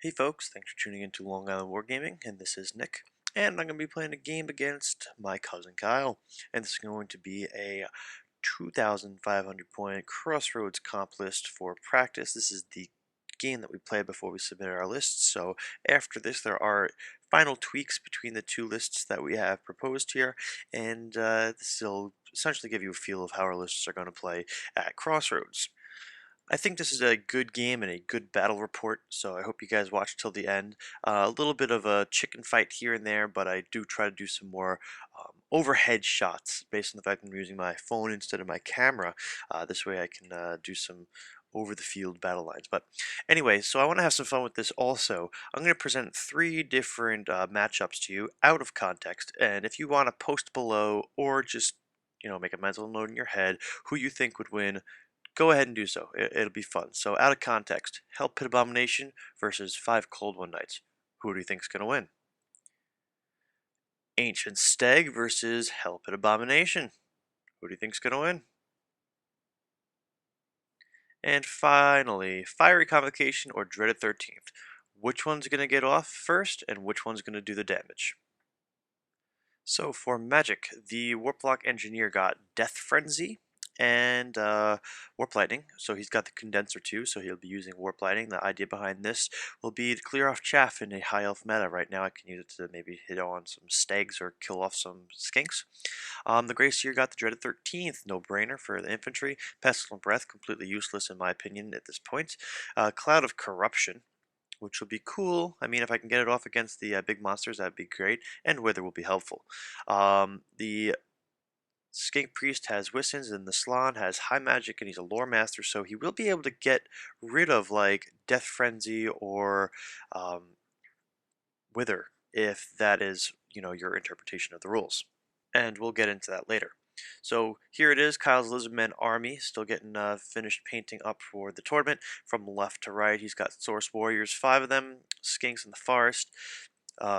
Hey folks, thanks for tuning in to Long Island Wargaming, and this is Nick. And I'm going to be playing a game against my cousin Kyle. And this is going to be a 2,500 point Crossroads comp list for practice. This is the game that we played before we submitted our lists. So after this, there are final tweaks between the two lists that we have proposed here. And this will essentially give you a feel of how our lists are going to play at Crossroads. I think this is a good game and a good battle report, so I hope you guys watch till the end. A little bit of a chicken fight here and there, but I do try to do some more overhead shots based on the fact that I'm using my phone instead of my camera. This way I can do some over-the-field battle lines. But anyway, so I want to have some fun with this also. I'm going to present three different matchups to you out of context, and if you want to post below or just make a mental note in your head who you think would win, go ahead and do so. It'll be fun. So, out of context, Hell Pit Abomination versus 5 Cold One Knights. Who do you think's going to win? Ancient Stag versus Hell Pit Abomination. Who do you think's going to win? And finally, Fiery Convocation or Dreaded 13th. Which one's going to get off first, and which one's going to do the damage? So for Magic, the Warplock Engineer got Death Frenzy and Warp Lightning. So he's got the Condenser too, so he'll be using Warp Lightning. The idea behind this will be to clear off chaff in a high elf meta. Right now I can use it to maybe hit on some stags or kill off some skinks. The Grey Seer got the Dreaded 13th, no brainer for the infantry. Pestilent Breath, completely useless in my opinion at this point. Cloud of Corruption, which will be cool. I mean, if I can get it off against the big monsters, that'd be great, and Wither will be helpful. The Skink Priest has Wissens, and the Slan has High Magic, and he's a Lore Master, so he will be able to get rid of, like, Death Frenzy or Wither, if that is, your interpretation of the rules. And we'll get into that later. So here it is, Kyle's Lizardmen army, still getting finished painting up for the tournament. From left to right, he's got Source Warriors, 5 of them, Skinks in the Forest,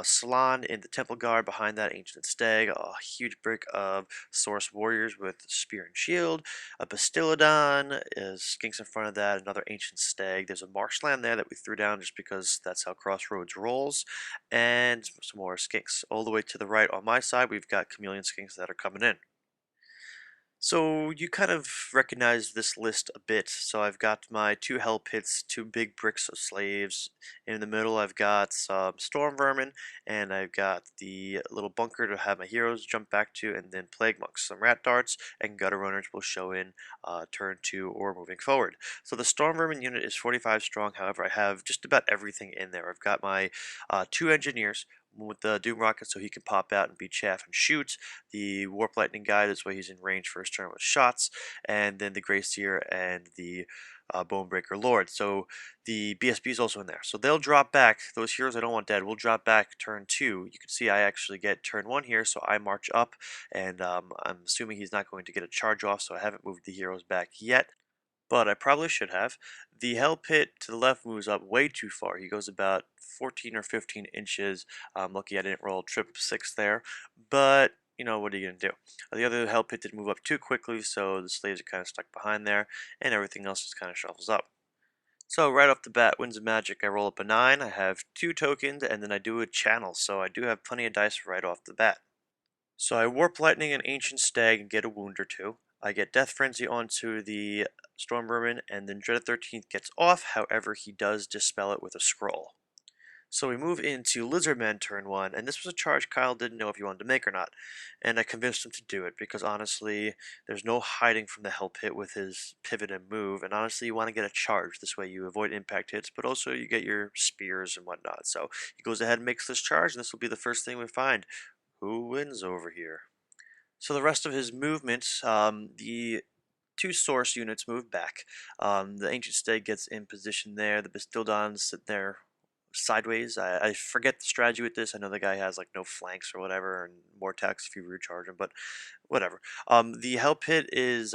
Salon in the Temple Guard, behind that Ancient Stag, a huge brick of Source Warriors with Spear and Shield, a Bastillodon, is Skinks in front of that, another Ancient Stag. There's a Marshland there that we threw down just because that's how Crossroads rolls, and some more Skinks. All the way to the right on my side, we've got Chameleon Skinks that are coming in. So you kind of recognize this list a bit. So I've got my 2 hell pits, 2 big bricks of slaves. In the middle I've got some storm vermin, and I've got the little bunker to have my heroes jump back to, and then plague monks. Some rat darts and gutter runners will show in turn 2 or moving forward. So the storm vermin unit is 45 strong. However, I have just about everything in there. I've got my 2 engineers with the Doom Rocket so he can pop out and beat chaff and shoot. The Warp Lightning guy, this way he's in range for his turn with shots. And then the Grey Seer and the Bonebreaker Lord. So the BSB is also in there. So they'll drop back. Those heroes I don't want dead will drop back turn 2. You can see I actually get turn 1 here, so I march up. And I'm assuming he's not going to get a charge off, so I haven't moved the heroes back yet, but I probably should have. The Hell Pit to the left moves up way too far. He goes about 14 or 15 inches. I'm lucky I didn't roll trip 6 there, but what are you going to do? The other Hell Pit did move up too quickly, so the slaves are kind of stuck behind there, and everything else just kind of shuffles up. So right off the bat, Winds of Magic, I roll up a 9, I have 2 tokens, and then I do a channel, so I do have plenty of dice right off the bat. So I Warp Lightning an Ancient Stag and get a wound or 2. I get Death Frenzy onto the Storm Vermin, and then Dread 13th gets off, however he does dispel it with a scroll. So we move into Lizardmen turn 1, and this was a charge Kyle didn't know if he wanted to make or not. And I convinced him to do it, because honestly, there's no hiding from the Hell Pit with his pivot and move, and honestly you want to get a charge, this way you avoid impact hits, but also you get your spears and whatnot. So he goes ahead and makes this charge, and this will be the first thing we find. Who wins over here? So the rest of his movements, the 2 source units move back. The Ancient Stag gets in position there. The Bastildons sit there sideways. I forget the strategy with this. I know the guy has like no flanks or whatever, and more attacks if you recharge him, but whatever. The Hell Pit is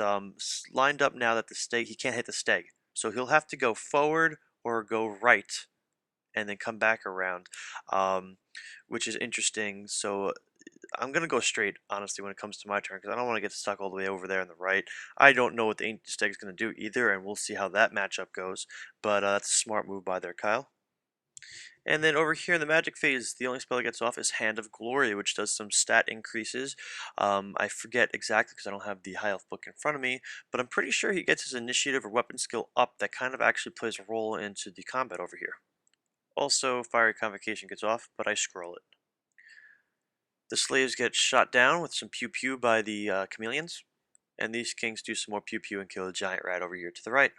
lined up now that the Stag, he can't hit the Stag. So he'll have to go forward or go right and then come back around, which is interesting. So I'm going to go straight, honestly, when it comes to my turn, because I don't want to get stuck all the way over there on the right. I don't know what the Ancient Stag is going to do either, and we'll see how that matchup goes. But that's a smart move by there, Kyle. And then over here in the magic phase, the only spell that gets off is Hand of Glory, which does some stat increases. I forget exactly because I don't have the High Elf book in front of me, but I'm pretty sure he gets his initiative or weapon skill up that kind of actually plays a role into the combat over here. Also, Fiery Convocation gets off, but I scroll it. The slaves get shot down with some pew pew by the chameleons, and these kings do some more pew pew and kill the giant rat over here to the right.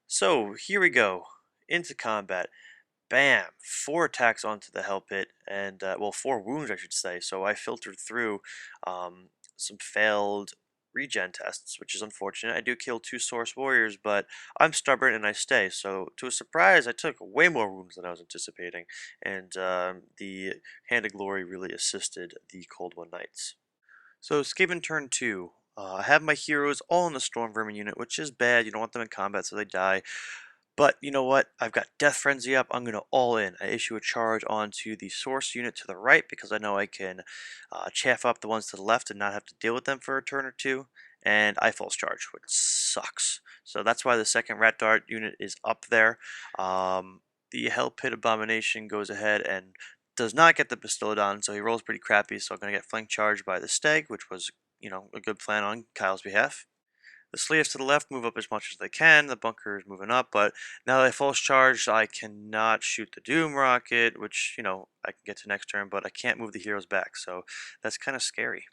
So here we go into combat. Bam! 4 attacks onto the hell pit, and well, 4 wounds, I should say. So I filtered through some failed regen tests, which is unfortunate. I do kill 2 source warriors, but I'm stubborn and I stay. So to a surprise, I took way more wounds than I was anticipating, and the Hand of Glory really assisted the Cold One Knights. So Skaven turn 2. I have my heroes all in the Storm Vermin unit, which is bad. You don't want them in combat, so they die. But you know what? I've got Death Frenzy up. I'm going to all in. I issue a charge onto the source unit to the right because I know I can chaff up the ones to the left and not have to deal with them for a turn or two. And I false charge, which sucks. So that's why the second Rat Dart unit is up there. The Hell Pit Abomination goes ahead and does not get the Bastillodon, so he rolls pretty crappy. So I'm going to get flank charged by the Stag, which was, a good plan on Kyle's behalf. The slaves to the left move up as much as they can. The bunker is moving up, but now that I false charged, I cannot shoot the Doom Rocket, which, I can get to next turn, but I can't move the heroes back, so that's kind of scary.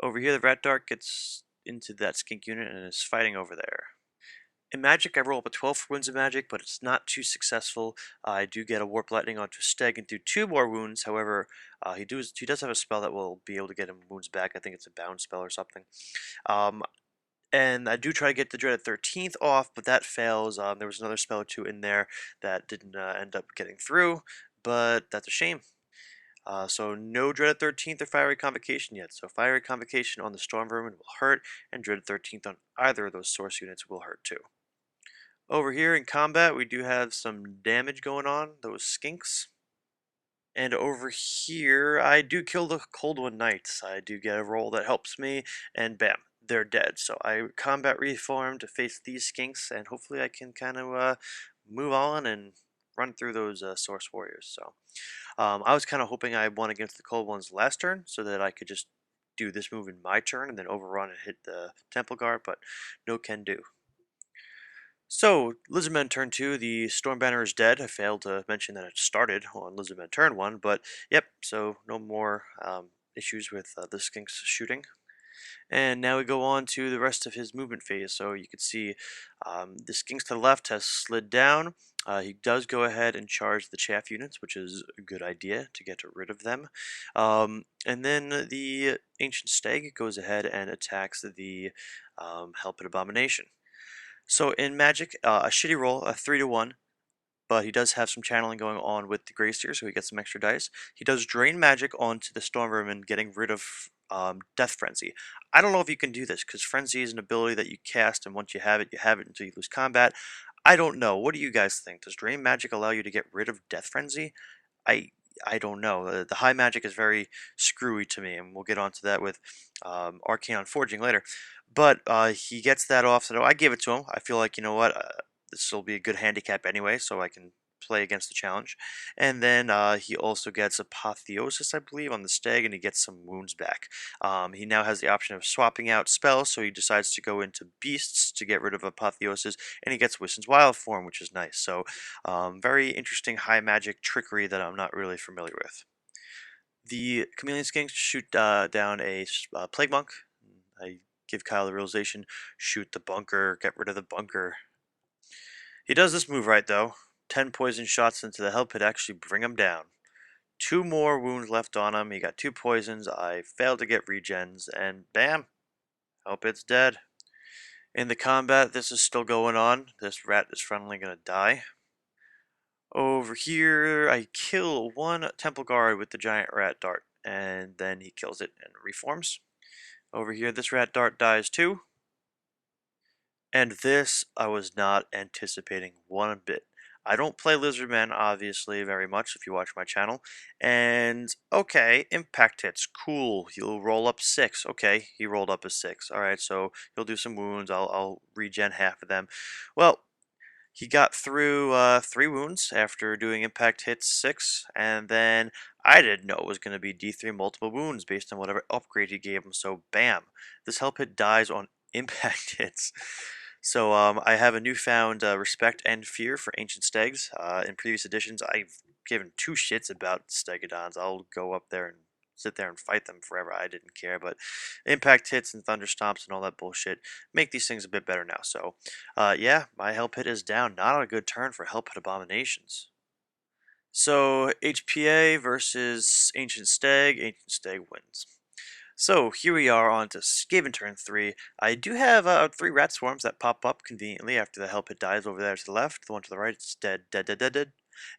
Over here, the Rat Dart gets into that skink unit and is fighting over there. In Magic, I roll up a 12 for wounds of magic, but it's not too successful. I do get a Warp Lightning onto Steg and do 2 more wounds. However, he does have a spell that will be able to get him wounds back. I think it's a bound spell or something. Um, and I do try to get the Dreaded 13th off, but that fails. There was another spell or two in there that didn't end up getting through, but that's a shame. So no Dreaded 13th or Fiery Convocation yet. So Fiery Convocation on the Storm Vermin will hurt, and Dreaded 13th on either of those source units will hurt too. Over here in combat, we do have some damage going on, those skinks. And over here, I do kill the Cold One Knights. I do get a roll that helps me, and bam, they're dead. So I combat reform to face these skinks, and hopefully I can kind of move on and run through those Source Warriors. So I was kind of hoping I won against the Cold Ones last turn, so that I could just do this move in my turn and then overrun and hit the Temple Guard, but no can do. So, Lizardmen turn 2, the Storm Banner is dead. I failed to mention that it started on Lizardmen turn 1, but yep, so no more issues with the Skinks shooting. And now we go on to the rest of his movement phase. So you can see the Skinks to the left has slid down. He does go ahead and charge the chaff units, which is a good idea to get rid of them. And then the Ancient Stag goes ahead and attacks the Hell Pit Abomination. So in Magic, a shitty roll, a 3-1, but he does have some channeling going on with the Greysteer, so he gets some extra dice. He does drain magic onto the Storm Vermin, getting rid of Death Frenzy. I don't know if you can do this, because Frenzy is an ability that you cast, and once you have it until you lose combat. I don't know. What do you guys think? Does drain magic allow you to get rid of Death Frenzy? I I don't know. The high magic is very screwy to me, and we'll get onto that with Arcane Forging later. But he gets that off, so I gave it to him. I feel like, you know what, this will be a good handicap anyway, so I can play against the challenge. And then he also gets Apotheosis, I believe, on the Stag, and he gets some wounds back. He now has the option of swapping out spells, so he decides to go into Beasts to get rid of Apotheosis, and he gets Wissen's Wild Form, which is nice. So very interesting high magic trickery that I'm not really familiar with. The Chameleon Skinks shoot down a Plague Monk. I give Kyle the realization, shoot the bunker, get rid of the bunker. He does this move right, though. 10 poison shots into the Hell Pit actually bring him down. 2 more wounds left on him. He got 2 poisons. I failed to get regens, and bam, Hell Pit's dead. In the combat, this is still going on. This rat is finally going to die. Over here, I kill 1 Temple Guard with the giant rat dart, and then he kills it and reforms. Over here, this rat dart dies too. And this I was not anticipating one bit. I don't play Lizardmen, obviously, very much if you watch my channel. And, okay, impact hits, cool. He'll roll up 6. Okay, he rolled up a 6. Alright, so he'll do some wounds. I'll regen half of them. Well, He got through 3 wounds after doing impact hits 6, and then I didn't know it was going to be D3 multiple wounds based on whatever upgrade he gave him. So bam, this help hit dies on impact hits. So I have a newfound respect and fear for ancient stegs. In previous editions, I've given two shits about stegodons. I'll go up there and sit there and fight them forever. I didn't care, but impact hits and thunder stomps and all that bullshit make these things a bit better now. So, yeah, my help hit is down. Not on a good turn for help hit abominations. So HPA versus Ancient Stag. Ancient Stag wins. So here we are on to Skaven turn 3. I do have 3 rat swarms that pop up conveniently after the help hit dies over there to the left. The one to the right is dead, dead, dead, dead, dead.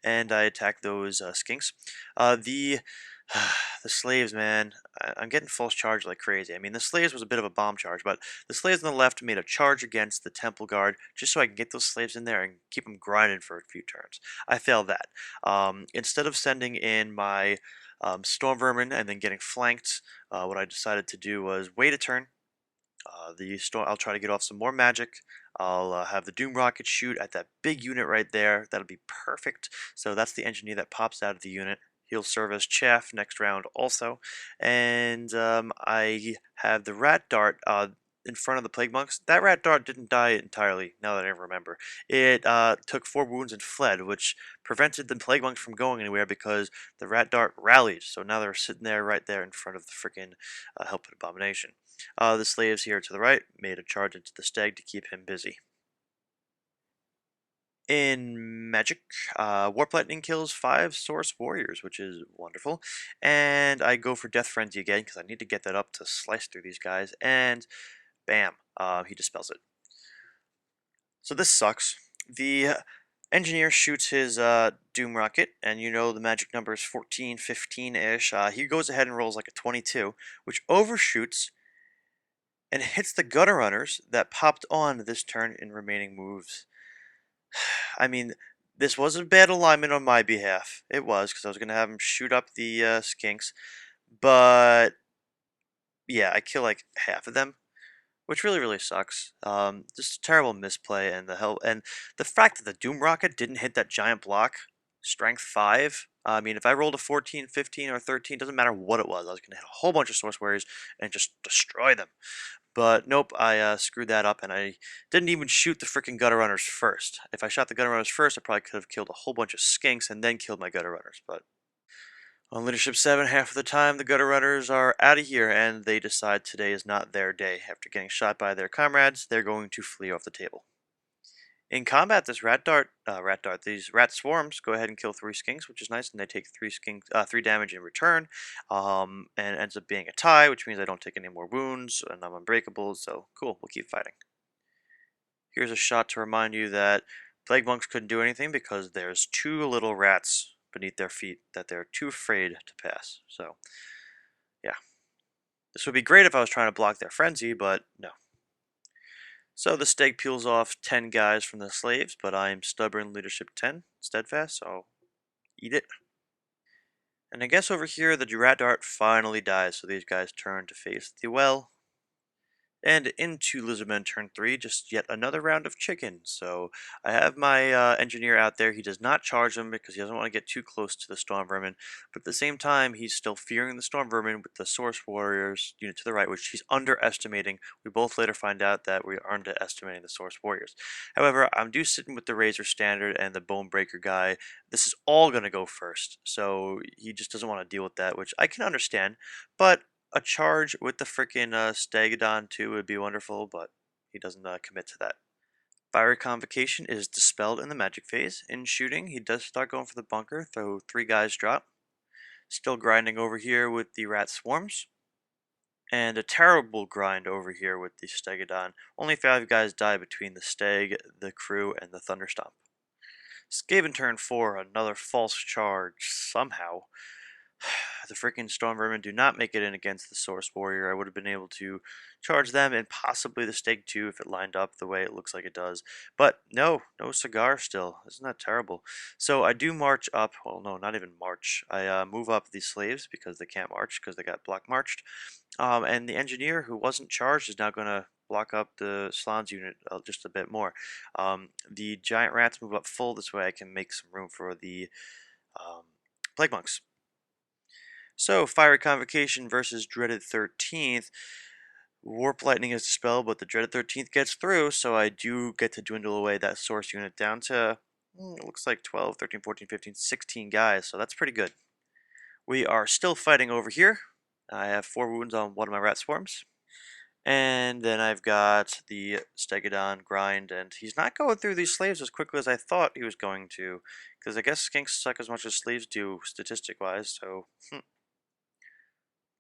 And I attack those skinks. The the slaves, man, I'm getting false charge like crazy. I mean, the slaves was a bit of a bomb charge, but the slaves on the left made a charge against the temple guard just so I can get those slaves in there and keep them grinding for a few turns. I failed that. Instead of sending in my storm vermin and then getting flanked, what I decided to do was wait a turn. I'll try to get off some more magic. I'll have the Doom Rocket shoot at that big unit right there. That'll be perfect. So that's the engineer that pops out of the unit. He'll serve as chaff next round also. And I have the Rat Dart in front of the Plague Monks. That Rat Dart didn't die entirely, now that I remember. It took 4 wounds and fled, which prevented the Plague Monks from going anywhere because the Rat Dart rallied. So now they're sitting there right there in front of the freaking Helped Abomination. The slaves here to the right made a charge into the stag to keep him busy. In Magic, Warp Lightning kills 5 Source Warriors, which is wonderful. And I go for Death Frenzy again because I need to get that up to slice through these guys. And bam, he dispels it. So this sucks. The engineer shoots his Doom Rocket, and you know the magic number is 14, 15-ish. He goes ahead and rolls like a 22, which overshoots and hits the Gutter Runners that popped on this turn in remaining moves. I mean, this was a bad alignment on my behalf. It was, because I was going to have him shoot up the skinks. But, yeah, I kill like half of them, which really, really sucks. Just a terrible misplay, and the fact that the Doom Rocket didn't hit that giant block, strength 5. I mean, if I rolled a 14, 15, or 13, doesn't matter what it was. I was going to hit a whole bunch of Source Warriors and just destroy them. But nope, I screwed that up, and I didn't even shoot the freaking Gutter Runners first. If I shot the Gutter Runners first, I probably could have killed a whole bunch of skinks and then killed my Gutter Runners. But on Leadership 7, half of the time, the Gutter Runners are out of here, and they decide today is not their day. After getting shot by their comrades, they're going to flee off the table. In combat, these rat swarms go ahead and kill 3 skinks, which is nice, and they take 3 damage in return. And it ends up being a tie, which means I don't take any more wounds, and I'm unbreakable. So cool, we'll keep fighting. Here's a shot to remind you that Plague Monks couldn't do anything because there's 2 little rats beneath their feet that they're too afraid to pass. So, yeah, this would be great if I was trying to block their frenzy, but no. So the stag peels off 10 guys from the slaves, but I'm stubborn, leadership 10, steadfast, so I'll eat it. And I guess over here the rat dart finally dies, so these guys turn to face the well. And into Lizardmen turn 3, just yet another round of chicken. So I have my engineer out there. He does not charge them because he doesn't want to get too close to the Storm Vermin. But at the same time, he's still fearing the Storm Vermin with the Source Warriors unit to the right, which he's underestimating. We both later find out that we are underestimating the Source Warriors. However, I'm sitting with the Razor Standard and the Bone Breaker guy. This is all going to go first. So he just doesn't want to deal with that, which I can understand. But a charge with the freaking Stegodon too would be wonderful, but he doesn't commit to that. Fiery Convocation is dispelled in the magic phase. In shooting, he does start going for the bunker, though 3 guys drop. Still grinding over here with the rat swarms. And a terrible grind over here with the Stegodon. Only 5 guys die between the Stag, the crew, and the Thunderstomp. Skaven turn 4, another false charge, somehow. The freaking Storm Vermin do not make it in against the Source Warrior. I would have been able to charge them and possibly the Stag too if it lined up the way it looks like it does. But no cigar still. Isn't that terrible? So I do march up. Well, no, not even march. I move up these slaves because they can't march because they got block marched. And the engineer who wasn't charged is now going to block up the Slan's unit just a bit more. The giant rats move up full. This way I can make some room for the um, plague monks. So, Fiery Convocation versus Dreaded 13th. Warp Lightning is dispelled, but the Dreaded 13th gets through, so I do get to dwindle away that source unit down to, it looks like 12, 13, 14, 15, 16 guys, so that's pretty good. We are still fighting over here. I have 4 wounds on one of my rat swarms. And then I've got the Stegodon grind, and he's not going through these slaves as quickly as I thought he was going to, because I guess skinks suck as much as slaves do statistic-wise, so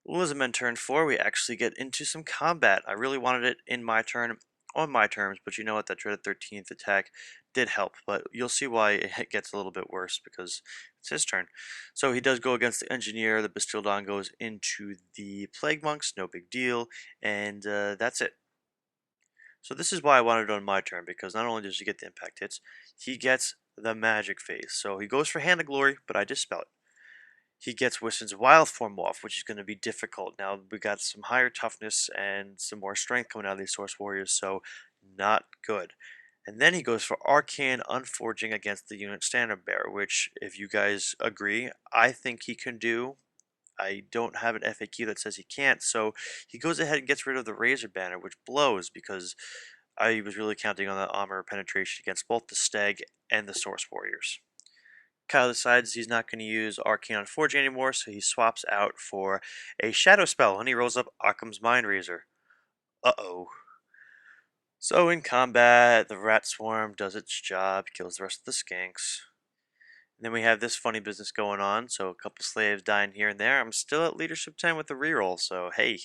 Lizardmen turn 4, we actually get into some combat. I really wanted it in my turn, on my terms, but you know what, that Dreaded 13th attack did help, but you'll see why it gets a little bit worse, because it's his turn. So he does go against the Engineer, the Bastildon goes into the Plague Monks, no big deal, and that's it. So this is why I wanted it on my turn, because not only does he get the impact hits, he gets the magic phase. So he goes for Hand of Glory, but I dispel it. He gets Wiston's Wild Form off, which is going to be difficult. Now we got some higher toughness and some more strength coming out of these Source Warriors, so not good. And then he goes for Arcane Unforging against the unit Standard Bearer, which, if you guys agree, I think he can do. I don't have an FAQ that says he can't, so he goes ahead and gets rid of the Razor Banner, which blows because I was really counting on the armor penetration against both the Stag and the Source Warriors. Kyle decides he's not going to use Arcane on Forge anymore, so he swaps out for a Shadow spell, and he rolls up Occam's Mind Razor. Uh-oh. So in combat, the Rat Swarm does its job, kills the rest of the skanks. And then we have this funny business going on, so a couple slaves dying here and there. I'm still at leadership 10 with the reroll, so hey.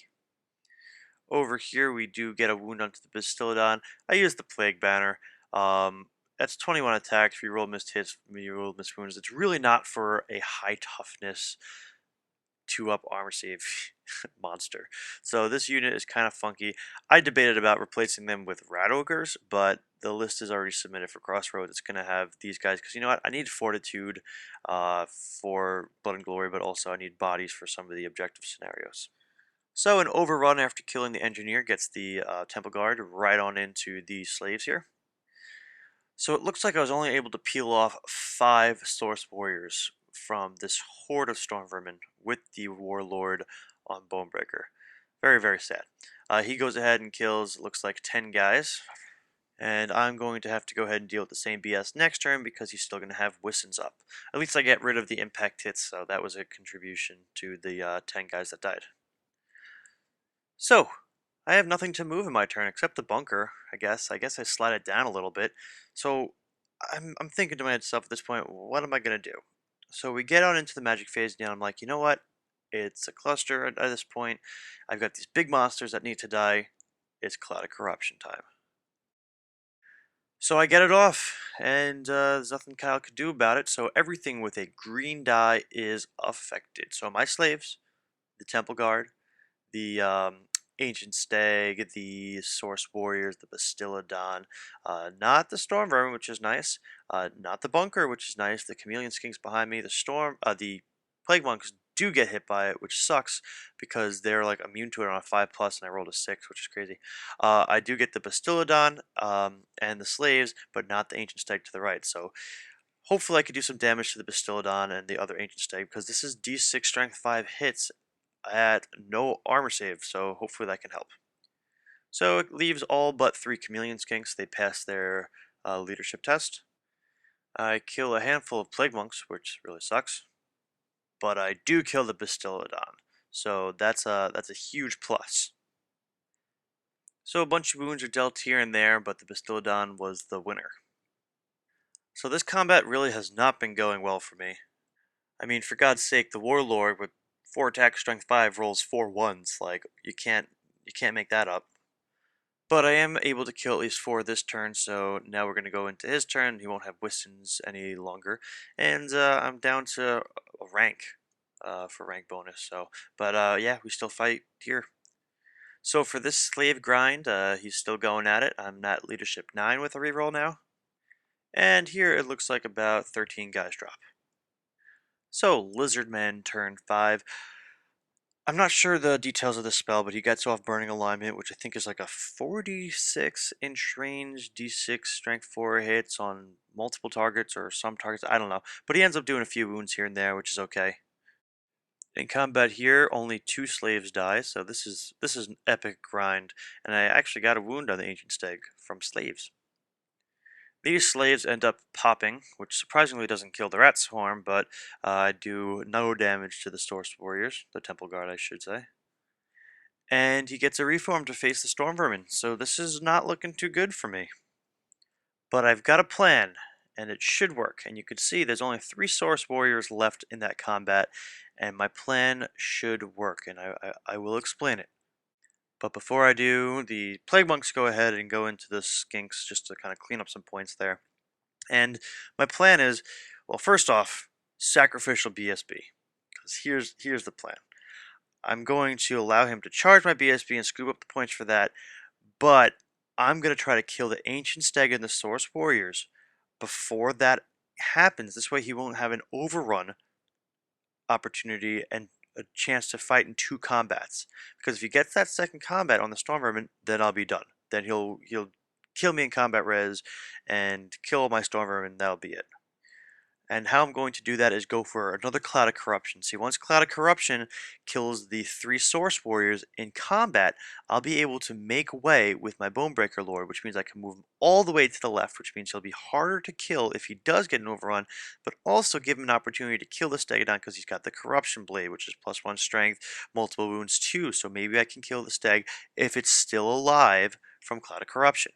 Over here we do get a wound onto the Bastillodon. I use the Plague Banner. That's 21 attacks, reroll missed hits, reroll missed wounds. It's really not for a high toughness 2-up armor save monster. So this unit is kind of funky. I debated about replacing them with Rat Ogres, but the list is already submitted for Crossroads. It's going to have these guys, because you know what? I need Fortitude for Blood and Glory, but also I need bodies for some of the objective scenarios. So an overrun after killing the Engineer gets the Temple Guard right on into the slaves here. So it looks like I was only able to peel off 5 Source Warriors from this horde of Storm Vermin with the Warlord on Bonebreaker. Very, very sad. He goes ahead and kills, looks like 10 guys. And I'm going to have to go ahead and deal with the same BS next turn because he's still going to have Wistons up. At least I get rid of the impact hits, so that was a contribution to the 10 guys that died. So, I have nothing to move in my turn except the bunker, I guess. I guess I slide it down a little bit. So, I'm thinking to myself at this point, what am I going to do? So we get on into the magic phase now. I'm like, you know what? It's a cluster at this point. I've got these big monsters that need to die. It's Cloud of Corruption time. So I get it off, and there's nothing Kyle could do about it. So everything with a green die is affected. So my slaves, the Temple Guard, the Ancient Stag, the Source Warriors, the Bastillodon, not the Storm Vermin, which is nice, not the Bunker, which is nice, the Chameleon Skinks behind me, the Plague Monks do get hit by it, which sucks because they're like immune to it on a 5+, and I rolled a 6, which is crazy. I do get the Bastillodon and the Slaves, but not the Ancient Stag to the right, so hopefully I could do some damage to the Bastillodon and the other Ancient Stag, because this is D6 Strength 5 hits at no armor save, so hopefully that can help. So it leaves all but 3 Chameleon Skinks. They pass their leadership test. I kill a handful of Plague Monks, which really sucks. But I do kill the Bastillodon, so that's a huge plus. So a bunch of wounds are dealt here and there, but the Bastillodon was the winner. So this combat really has not been going well for me. I mean, for God's sake, the Warlord with 4 attack, strength 5 rolls 4 ones. Like, you can't make that up. But I am able to kill at least 4 this turn, so now we're going to go into his turn. He won't have Wistons any longer. And I'm down to a rank for rank bonus. So, but yeah, we still fight here. So for this slave grind, he's still going at it. I'm at leadership 9 with a reroll now. And here it looks like about 13 guys drop. So Lizardmen turn 5. I'm not sure the details of this spell, but he gets off Burning Alignment, which I think is like a 46-inch range, D6 strength 4 hits on multiple targets or some targets. I don't know. But he ends up doing a few wounds here and there, which is okay. In combat here, only 2 slaves die, so this is an epic grind, and I actually got a wound on the Ancient Stag from slaves. These slaves end up popping, which surprisingly doesn't kill the rat swarm, but do no damage to the Source Warriors, the Temple Guard, I should say. And he gets a reform to face the Storm Vermin, so this is not looking too good for me. But I've got a plan, and it should work. And you can see there's only 3 Source Warriors left in that combat, and my plan should work, and I will explain it. But before I do, the Plague Monks go ahead and go into the Skinks just to kind of clean up some points there. And my plan is, well, first off, sacrificial BSB. Because here's the plan. I'm going to allow him to charge my BSB and scoop up the points for that, but I'm going to try to kill the Ancient Stag and the Source Warriors before that happens. This way he won't have an overrun opportunity and a chance to fight in 2 combats. Because if he gets that second combat on the Storm Vermin, then I'll be done. Then he'll kill me in combat res and kill my Storm Vermin, that'll be it. And how I'm going to do that is go for another Cloud of Corruption. See, once Cloud of Corruption kills the 3 Source Warriors in combat, I'll be able to make way with my Bonebreaker Lord, which means I can move him all the way to the left, which means he'll be harder to kill if he does get an overrun, but also give him an opportunity to kill the Stegodon because he's got the Corruption Blade, which is +1 strength, multiple wounds too, so maybe I can kill the Stag if it's still alive from Cloud of Corruption.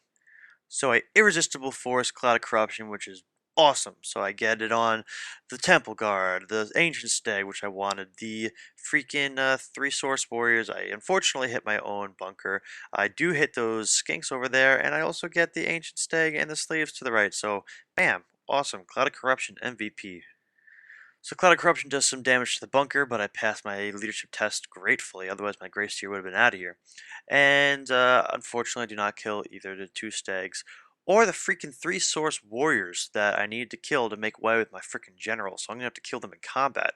So I Irresistible Force Cloud of Corruption, which is awesome. So I get it on the Temple Guard, the Ancient Stag, which I wanted, the freaking 3 Source Warriors. I unfortunately hit my own bunker. I do hit those Skinks over there, and I also get the Ancient Stag and the Slaves to the right. So, bam, awesome. Cloud of Corruption MVP. So Cloud of Corruption does some damage to the bunker, but I passed my leadership test gratefully, otherwise my Grace tier would have been out of here. And unfortunately I do not kill either the 2 Stags or the freaking 3 Source Warriors that I need to kill to make way with my freaking General, so I'm going to have to kill them in combat.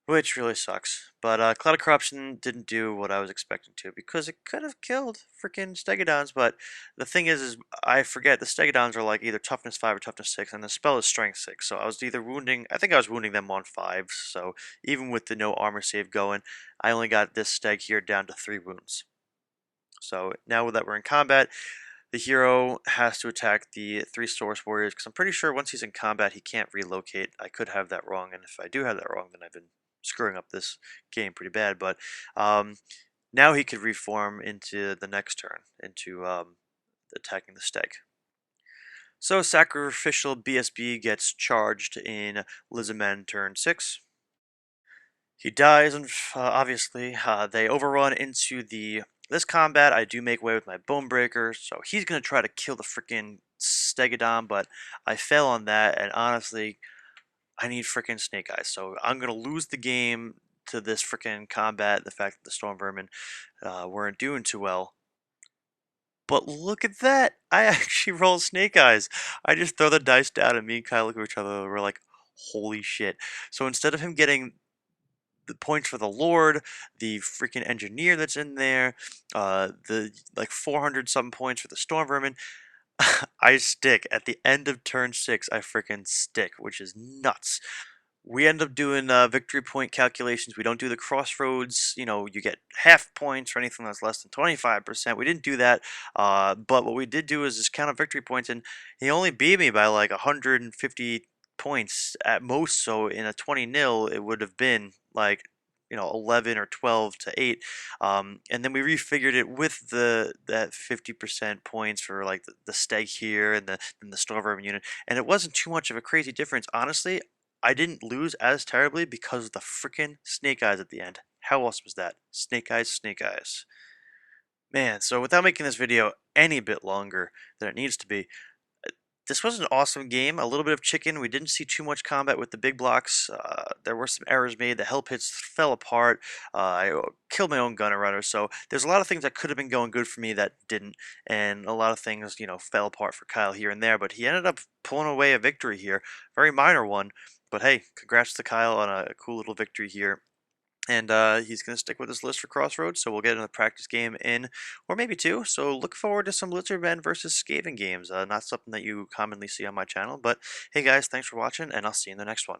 Which really sucks. But Cloud of Corruption didn't do what I was expecting to, because it could have killed freaking Stegodons, but the thing is I forget the Stegodons are like either toughness 5 or toughness 6, and the spell is strength 6, so I was either wounding, I think I was wounding them on 5s, so even with the no armor save going, I only got this Steg here down to 3 wounds. So now that we're in combat, the hero has to attack the 3 Source Warriors, because I'm pretty sure once he's in combat he can't relocate. I could have that wrong, and if I do have that wrong, then I've been screwing up this game pretty bad. But now he could reform into the next turn, into attacking the Steg. So Sacrificial BSB gets charged in Lizardmen turn 6. He dies, and obviously they overrun into this combat. I do make way with my Bonebreaker, so he's gonna try to kill the freaking Stegodon, but I fail on that, and honestly, I need freaking Snake Eyes, so I'm gonna lose the game to this freaking combat. The fact that the Storm Vermin weren't doing too well. But look at that! I actually roll Snake Eyes. I just throw the dice down, and me and Kyle look at each other. We're like, holy shit! So instead of him getting the points for the Lord, the freaking engineer that's in there, the like 400 something points for the Storm Vermin, I stick. At the end of turn 6, I freaking stick, which is nuts. We end up doing victory point calculations. We don't do the crossroads. You know, you get half points for anything that's less than 25%. We didn't do that. But what we did do is just count up victory points, and he only beat me by like 150 points at most. So in a 20-0, it would have been like 11 or 12 to 8. And then we refigured it with that 50% points for like the Steg here and the Storm Vermin unit, and it wasn't too much of a crazy difference, honestly. I didn't lose as terribly because of the freaking Snake Eyes at the end. How awesome was that? Snake Eyes, Snake Eyes. Man, so without making this video any bit longer than it needs to be, this was an awesome game. A little bit of chicken. We didn't see too much combat with the big blocks. There were some errors made. The hell pits fell apart. I killed my own gunner runner. So there's a lot of things that could have been going good for me that didn't. And a lot of things, fell apart for Kyle here and there. But he ended up pulling away a victory here. Very minor one. But hey, congrats to Kyle on a cool little victory here. And he's going to stick with his list for Crossroads, so we'll get another practice game in, or maybe two. So look forward to some Lizardmen versus Skaven games. Not something that you commonly see on my channel, but hey guys, thanks for watching, and I'll see you in the next one.